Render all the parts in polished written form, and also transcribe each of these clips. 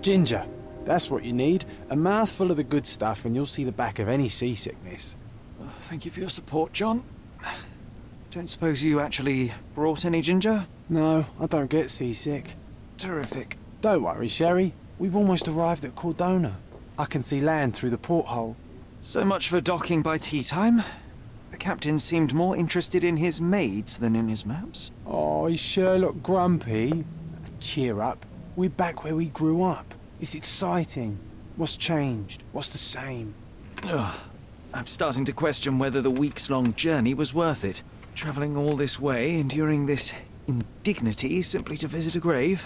Ginger. That's what you need. A mouthful of the good stuff and you'll see the back of any seasickness. Well, thank you for your support, John. Don't suppose you actually brought any ginger? No, I don't get seasick. Terrific. Don't worry, Sherry. We've almost arrived at Cordona. I can see land through the porthole. So much for docking by tea time. The captain seemed more interested in his maids than in his maps. Oh, is Sherlock grumpy? Cheer up. We're back where we grew up. It's exciting. What's changed? What's the same? Ugh. I'm starting to question whether the weeks-long journey was worth it. Travelling all this way, enduring this indignity simply to visit a grave.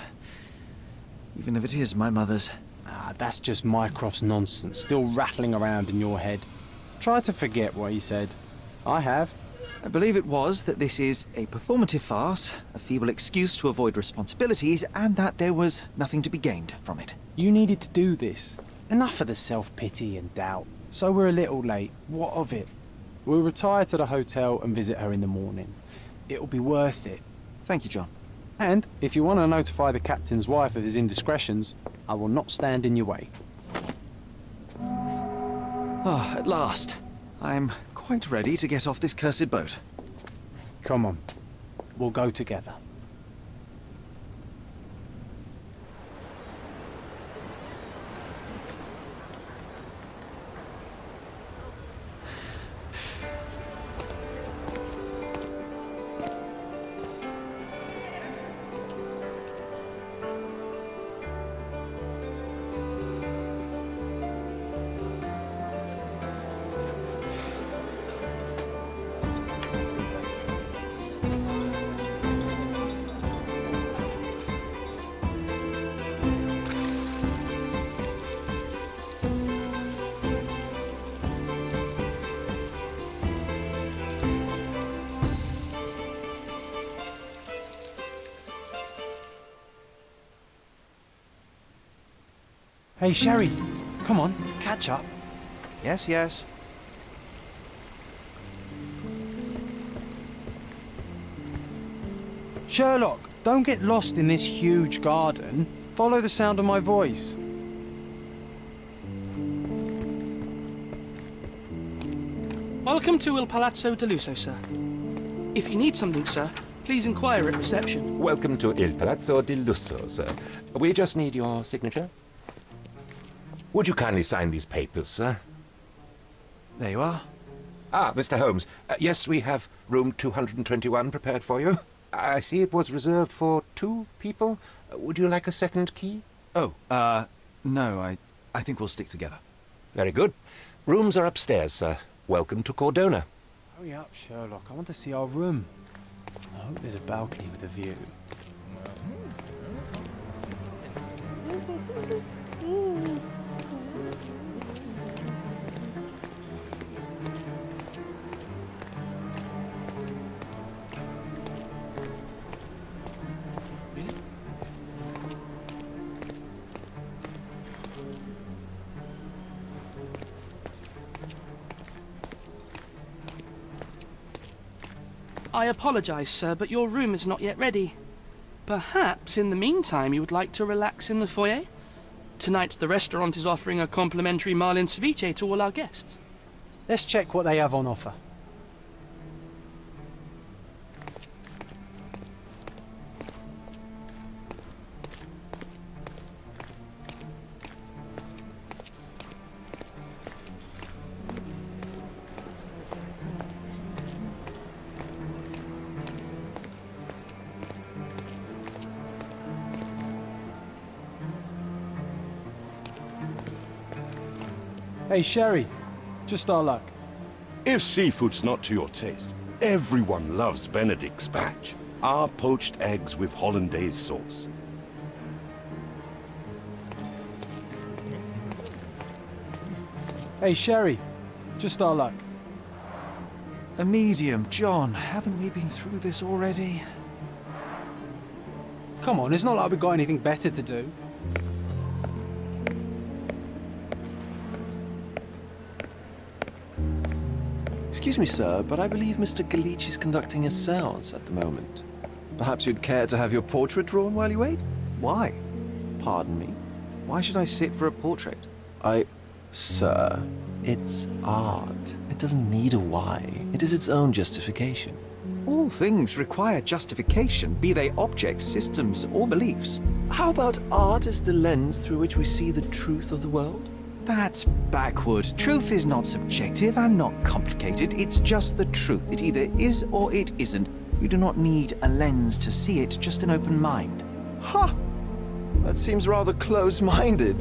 Even if it is my mother's. Ah, that's just Mycroft's nonsense, still rattling around in your head. Try to forget what he said. I have. I believe it was that this is a performative farce, a feeble excuse to avoid responsibilities, and that there was nothing to be gained from it. You needed to do this. Enough of the self-pity and doubt. So we're a little late. What of it? We'll retire to the hotel and visit her in the morning. It'll be worth it. Thank you, John. And if you want to notify the captain's wife of his indiscretions, I will not stand in your way. Ah, at last. I'm quite ready to get off this cursed boat. Come on. We'll go together. Hey, Sherry, come on, catch up. Yes, yes. Sherlock, don't get lost in this huge garden. Follow the sound of my voice. Welcome to Il Palazzo de Lusso, sir. If you need something, sir, please inquire at reception. Welcome to Il Palazzo di Lusso, sir. We just need your signature. Would you kindly sign these papers, sir? There you are. Ah, Mr. Holmes. Yes, we have room 221 prepared for you. I see it was reserved for 2 people. Would you like a second key? Oh, no, I think we'll stick together. Very good. Rooms are upstairs, sir. Welcome to Cordona. Hurry up, Sherlock. I want to see our room. I hope there's a balcony with a view. I apologize, sir, but your room is not yet ready. Perhaps, in the meantime, you would like to relax in the foyer? Tonight, the restaurant is offering a complimentary marlin ceviche to all our guests. Let's check what they have on offer. Hey, Sherry, just our luck. If seafood's not to your taste, everyone loves Benedict's batch. Our poached eggs with hollandaise sauce. Hey, Sherry, just our luck. A medium, John. Haven't we been through this already? Come on, it's not like we've got anything better to do. Excuse me, sir, but I believe Mr. Galich is conducting a séance at the moment. Perhaps you'd care to have your portrait drawn while you wait? Why? Pardon me? Why should I sit for a portrait? Sir, it's art. It doesn't need a why. It is its own justification. All things require justification, be they objects, systems, or beliefs. How about art as the lens through which we see the truth of the world? That's backward. Truth is not subjective and not complicated. It's just the truth. It either is or it isn't. You do not need a lens to see it, just an open mind. Ha! That seems rather close-minded.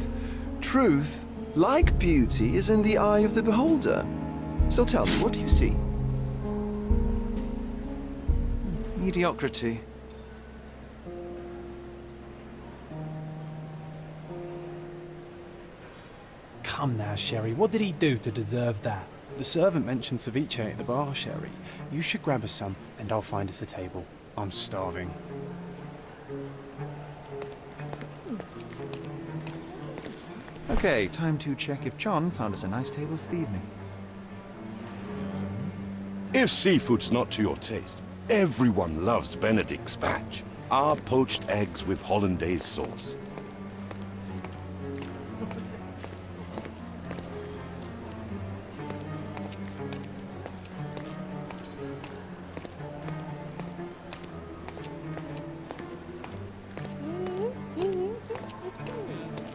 Truth, like beauty, is in the eye of the beholder. So tell me, what do you see? Mediocrity. Come now, Sherry, what did he do to deserve that? The servant mentioned ceviche at the bar, Sherry. You should grab us some, and I'll find us a table. I'm starving. Okay, time to check if John found us a nice table for the evening. If seafood's not to your taste, everyone loves Benedict's batch. Our poached eggs with hollandaise sauce.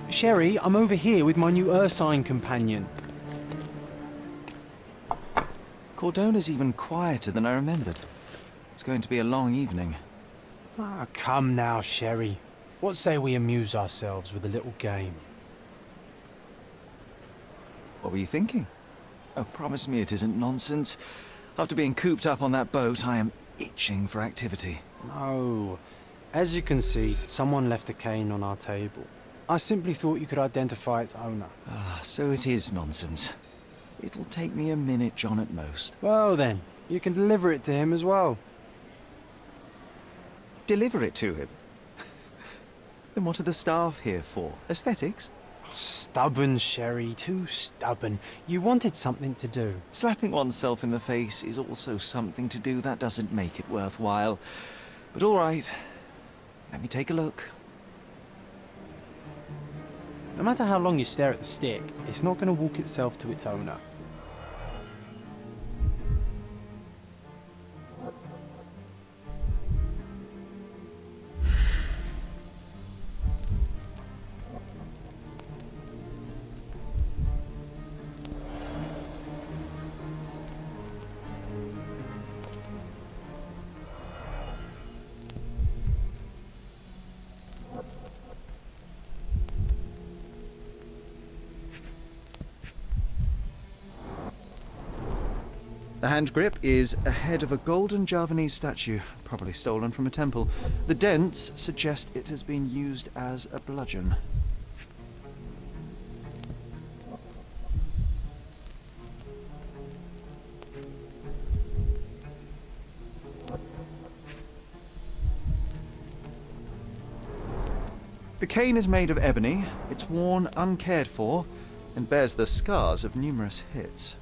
Sherry, I'm over here with my new Ursine companion. Cordona's even quieter than I remembered. It's going to be a long evening. Ah, come now, Sherry. What say we amuse ourselves with a little game? What were you thinking? Oh, promise me it isn't nonsense. After being cooped up on that boat, I am itching for activity. No. As you can see, someone left a cane on our table. I simply thought you could identify its owner. Ah, so it is nonsense. It'll take me a minute, John, at most. Well then, you can deliver it to him as well. Deliver it to him? Then what are the staff here for? Aesthetics? Stubborn, Sherry, too stubborn. You wanted something to do. Slapping oneself in the face is also something to do. That doesn't make it worthwhile. But all right, let me take a look. No matter how long you stare at the stick, it's not going to walk itself to its owner. The hand grip is a head of a golden Javanese statue, probably stolen from a temple. The dents suggest it has been used as a bludgeon. The cane is made of ebony, it's worn uncared for, and bears the scars of numerous hits.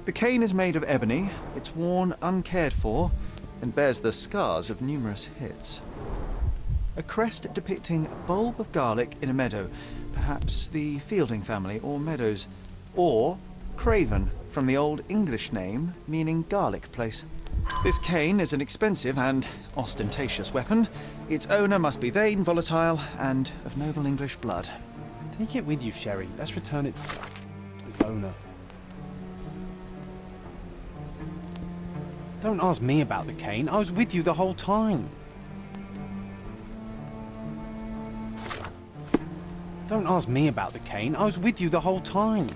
The cane is made of ebony, it's worn uncared for, and bears the scars of numerous hits. A crest depicting a bulb of garlic in a meadow, perhaps the Fielding family or Meadows, or Craven, from the Old English name meaning garlic place. This cane is an expensive and ostentatious weapon. Its owner must be vain, volatile, and of noble English blood. Take it with you, Sherry. Let's return it to its owner. Don't ask me about the cane. I was with you the whole time. Don't ask me about the cane. I was with you the whole time.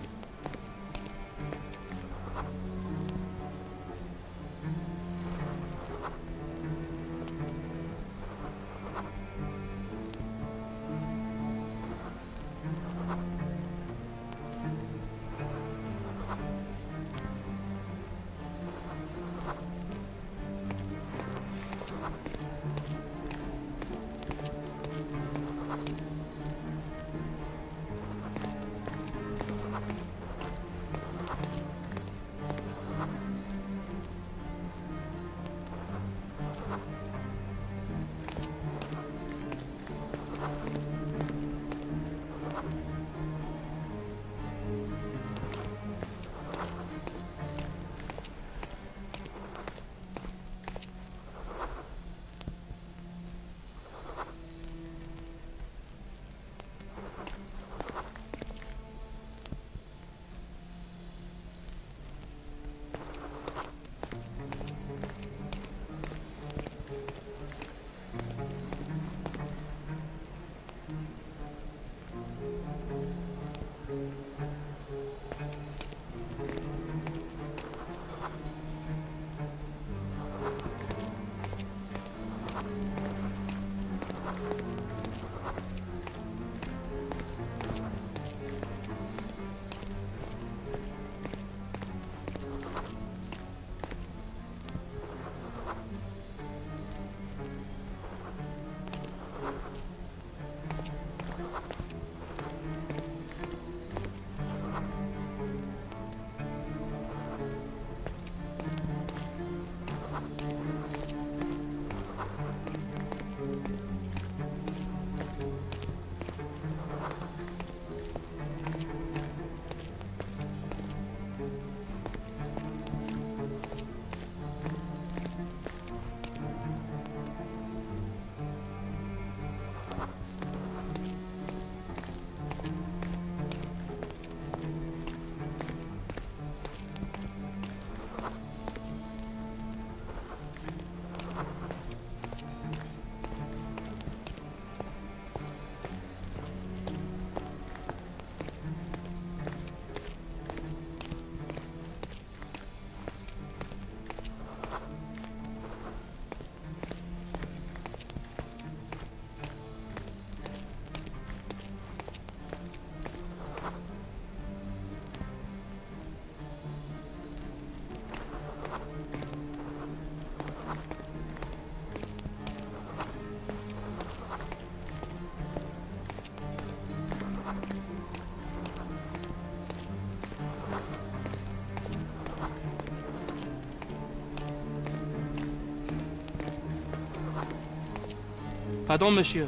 Pardon, monsieur,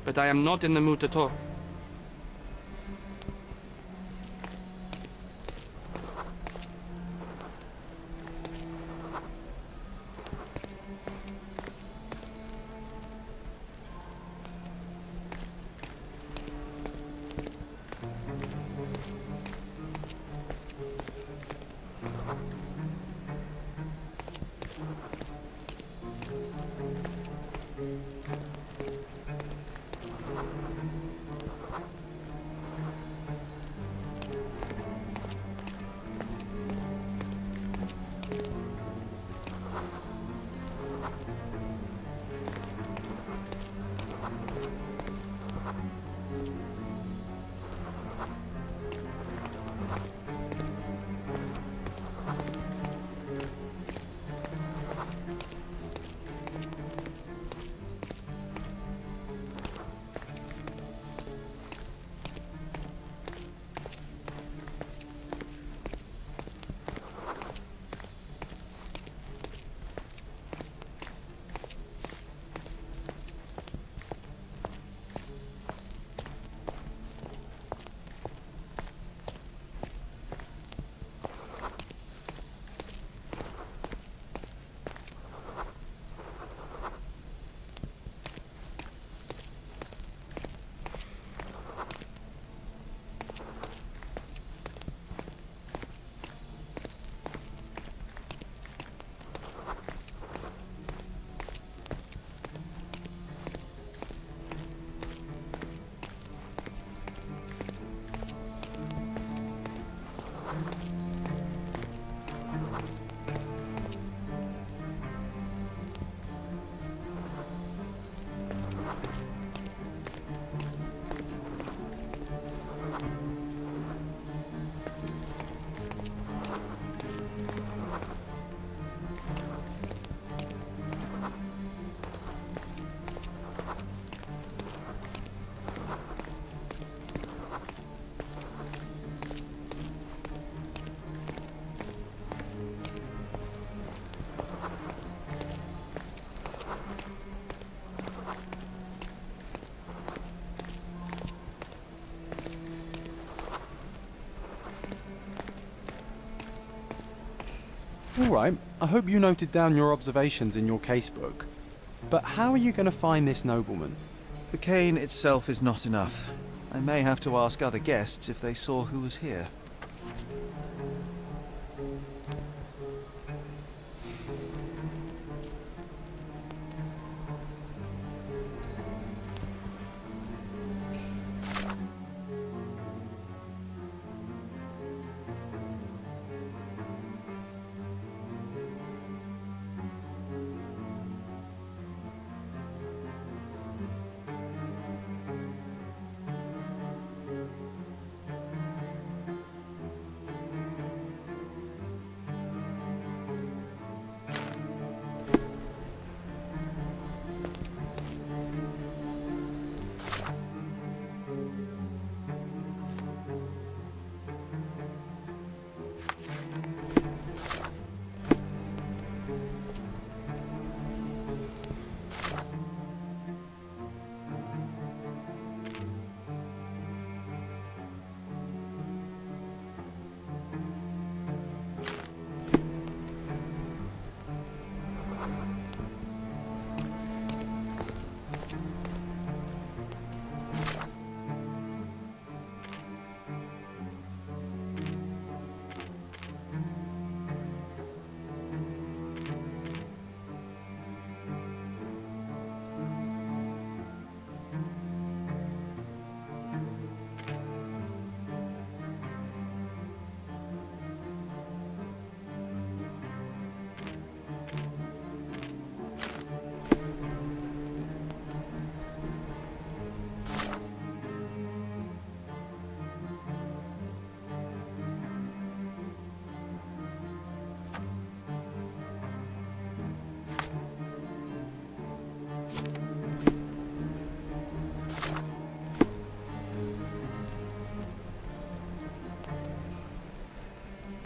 but I am not in the mood to talk. Alright, I hope you noted down your observations in your casebook. But how are you going to find this nobleman? The cane itself is not enough. I may have to ask other guests if they saw who was here.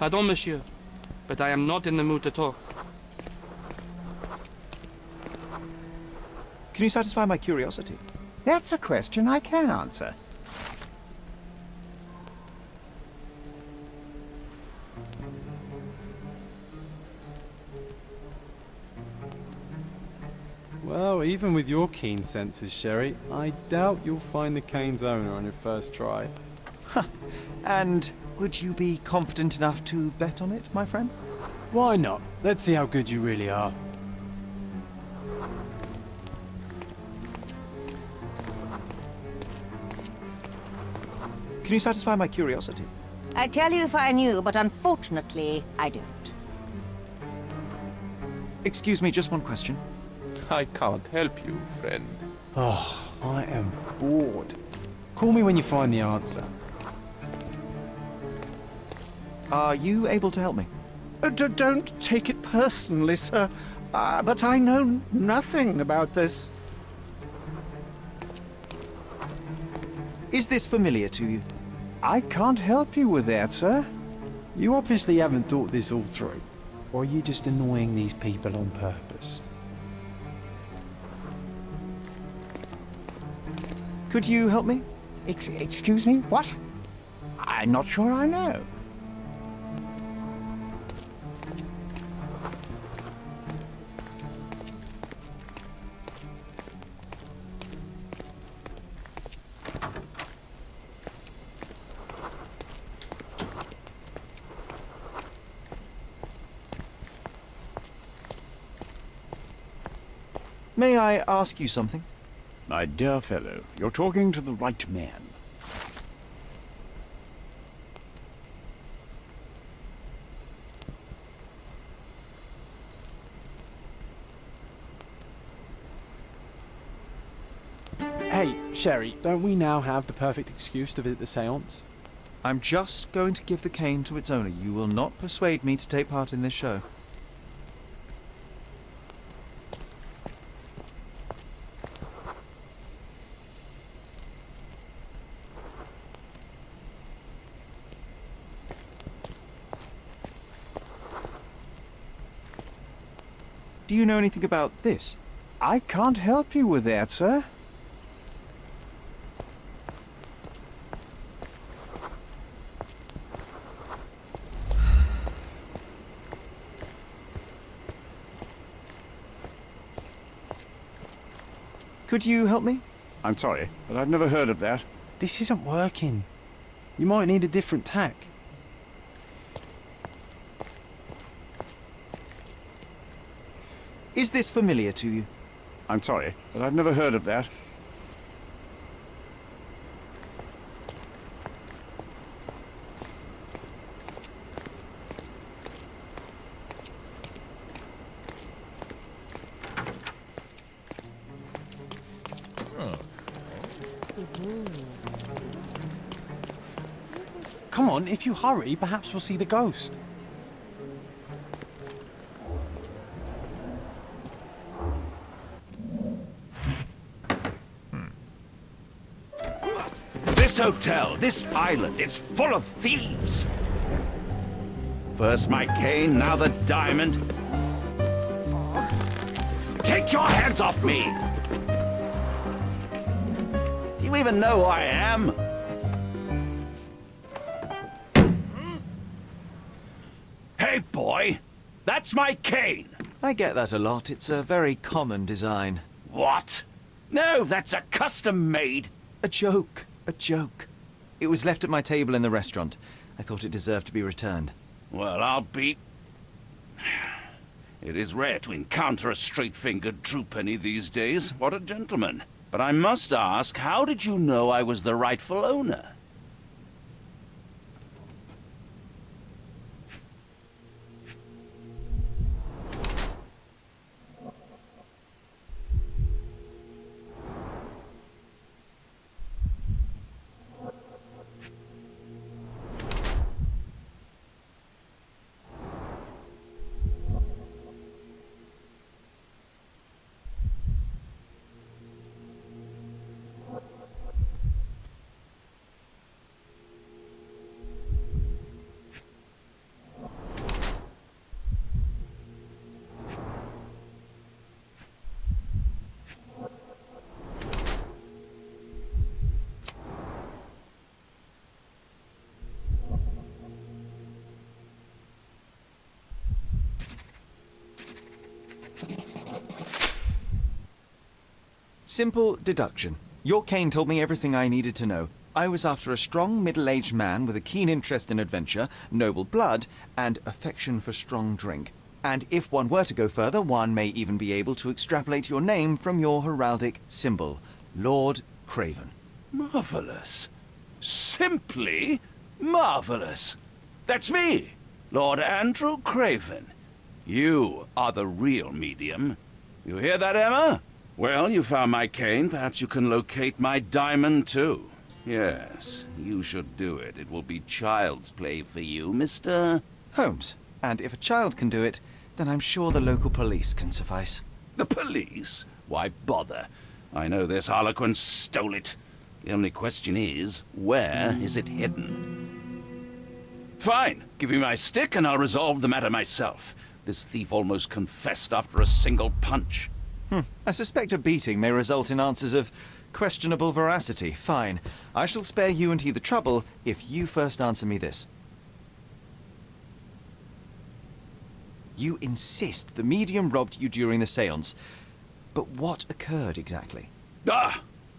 Pardon, monsieur, but I am not in the mood to talk. Can you satisfy my curiosity? That's a question I can answer. Well, even with your keen senses, Sherry, I doubt you'll find the cane's owner on your first try. And would you be confident enough to bet on it, my friend? Why not? Let's see how good you really are. Can you satisfy my curiosity? I'd tell you if I knew, but unfortunately, I don't. Excuse me, just one question. I can't help you, friend. Oh, I am bored. Call me when you find the answer. Are you able to help me? Don't take it personally, sir. But I know nothing about this. Is this familiar to you? I can't help you with that, sir. You obviously haven't thought this all through. Or are you just annoying these people on purpose? Could you help me? Excuse me? What? I'm not sure I know. May I ask you something? My dear fellow, you're talking to the right man. Hey, Sherry, don't we now have the perfect excuse to visit the séance? I'm just going to give the cane to its owner. You will not persuade me to take part in this show. Do you know anything about this? I can't help you with that, sir. Could you help me? I'm sorry, but I've never heard of that. This isn't working. You might need a different tack. Is this familiar to you? I'm sorry, but I've never heard of that. Come on, if you hurry, perhaps we'll see the ghost. This hotel, this island, it's full of thieves. First my cane, now the diamond. Take your hands off me! Do you even know who I am? Hey, boy! That's my cane! I get that a lot. It's a very common design. What? No, that's a custom-made. A joke. A joke. It was left at my table in the restaurant. I thought it deserved to be returned. Well, I'll be... It is rare to encounter a straight-fingered true penny these days. What a gentleman. But I must ask, how did you know I was the rightful owner? Simple deduction. Your cane told me everything I needed to know. I was after a strong, middle-aged man with a keen interest in adventure, noble blood, and affection for strong drink. And if one were to go further, one may even be able to extrapolate your name from your heraldic symbol, Lord Craven. Marvelous. Simply marvelous. That's me, Lord Andrew Craven. You are the real medium. You hear that, Emma? Well, you found my cane. Perhaps you can locate my diamond, too. Yes, you should do it. It will be child's play for you, Mr. Holmes. And if a child can do it, then I'm sure the local police can suffice. The police? Why bother? I know this harlequin stole it. The only question is, where is it hidden? Fine. Give me my stick and I'll resolve the matter myself. This thief almost confessed after a single punch. I suspect a beating may result in answers of questionable veracity. Fine. I shall spare you and he the trouble if you first answer me this. You insist the medium robbed you during the séance. But what occurred exactly?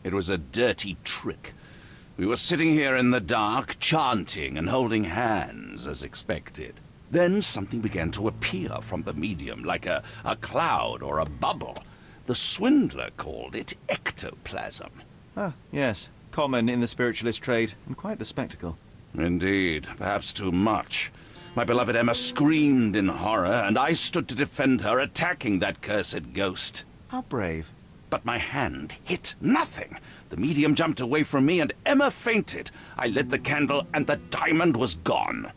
It was a dirty trick. We were sitting here in the dark, chanting and holding hands, as expected. Then something began to appear from the medium, like a cloud or a bubble. The swindler called it ectoplasm. Ah, yes. Common in the spiritualist trade, and quite the spectacle. Indeed, perhaps too much. My beloved Emma screamed in horror, and I stood to defend her, attacking that cursed ghost. How brave. But my hand hit nothing. The medium jumped away from me, and Emma fainted. I lit the candle, and the diamond was gone.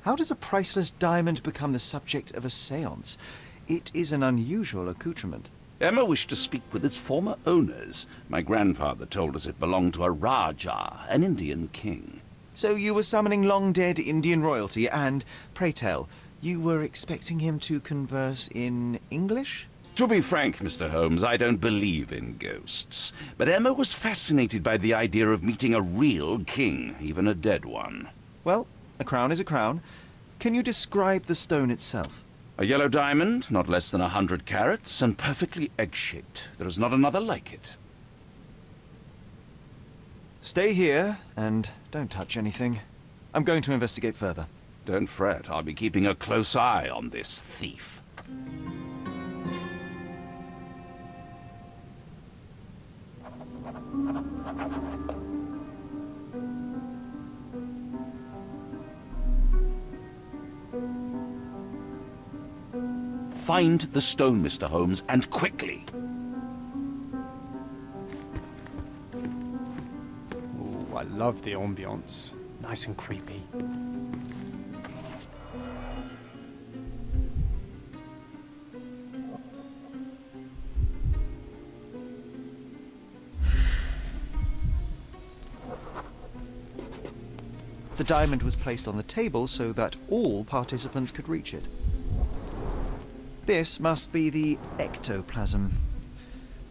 How does a priceless diamond become the subject of a séance? It is an unusual accoutrement. Emma wished to speak with its former owners. My grandfather told us it belonged to a Rajah, an Indian king. So you were summoning long-dead Indian royalty, and, pray tell, you were expecting him to converse in English? To be frank, Mr. Holmes, I don't believe in ghosts. But Emma was fascinated by the idea of meeting a real king, even a dead one. Well, a crown is a crown. Can you describe the stone itself? A yellow diamond, not less than 100 carats, and perfectly egg-shaped. There is not another like it. Stay here, and don't touch anything. I'm going to investigate further. Don't fret, I'll be keeping a close eye on this thief. Find the stone, Mr. Holmes, and quickly. Ooh, I love the ambience. Nice and creepy. The diamond was placed on the table so that all participants could reach it. This must be the ectoplasm.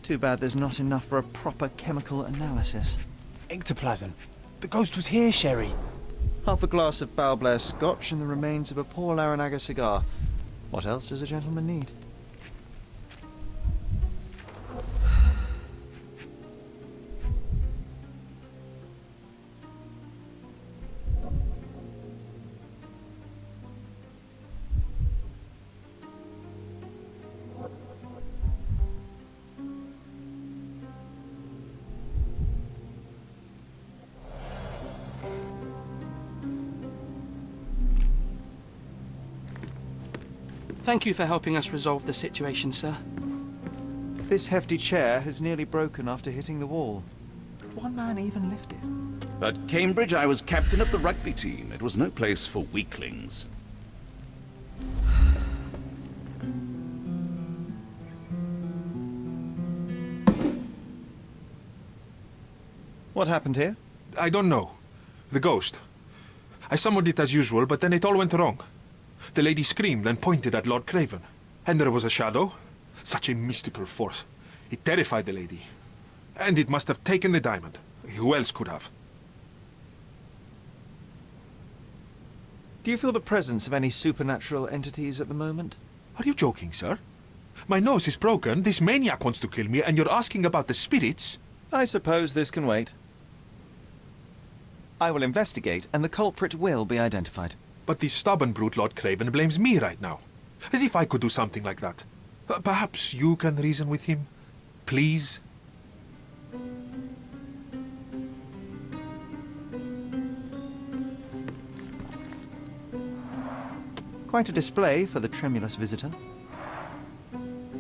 Too bad there's not enough for a proper chemical analysis. Ectoplasm. The ghost was here, Sherry. Half a glass of Balblair scotch and the remains of a poor Laranaga cigar. What else does a gentleman need? Thank you for helping us resolve the situation, sir. This hefty chair has nearly broken after hitting the wall. Could one man even lift it? At Cambridge, I was captain of the rugby team. It was no place for weaklings. What happened here? I don't know. The ghost. I summoned it as usual, but then it all went wrong. The lady screamed and pointed at Lord Craven. And there was a shadow. Such a mystical force. It terrified the lady. And it must have taken the diamond. Who else could have? Do you feel the presence of any supernatural entities at the moment? Are you joking, sir? My nose is broken, this maniac wants to kill me, and you're asking about the spirits? I suppose this can wait. I will investigate, and the culprit will be identified. But the stubborn brute Lord Craven blames me right now. As if I could do something like that. Perhaps you can reason with him? Please? Quite a display for the tremulous visitor.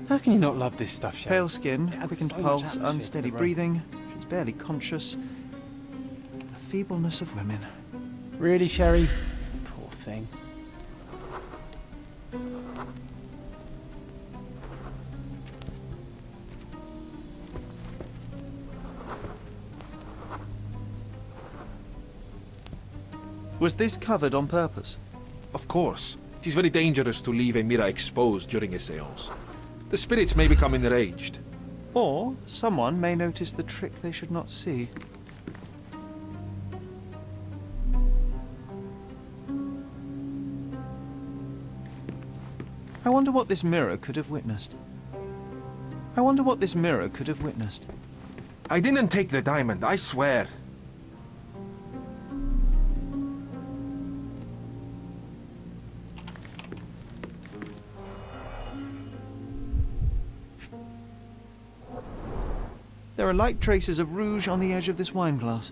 How can you not love this stuff, Sherry? Pale skin, It adds quickened so much pulse, atmosphere to unsteady the room. breathing. She's barely conscious. The feebleness of women. Really, Sherry? Poor thing. Was this covered on purpose? Of course. It is very dangerous to leave a mirror exposed during a séance. The spirits may become enraged. Or someone may notice the trick they should not see. I wonder what this mirror could have witnessed. I wonder what this mirror could have witnessed. I didn't take the diamond, I swear. There are light traces of rouge on the edge of this wine glass.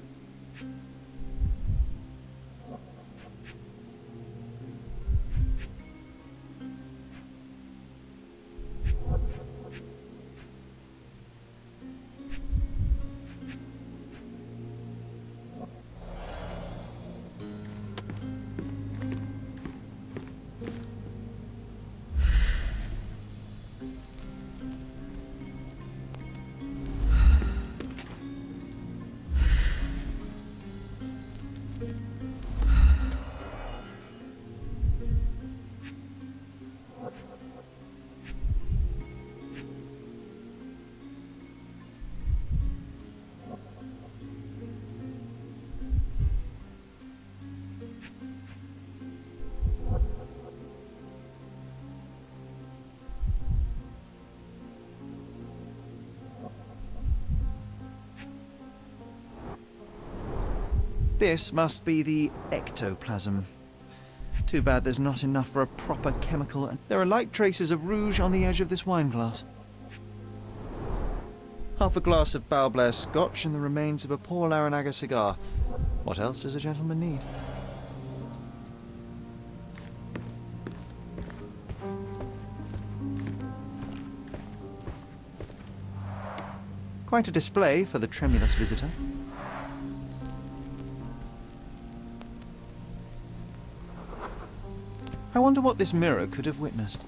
This must be the ectoplasm. Too bad there's not enough for a proper chemical. There are light traces of rouge on the edge of this wine glass. Half a glass of Balblair Scotch and the remains of a Paul Aranaga cigar. What else does a gentleman need? Quite a display for the tremulous visitor. I wonder what this mirror could have witnessed.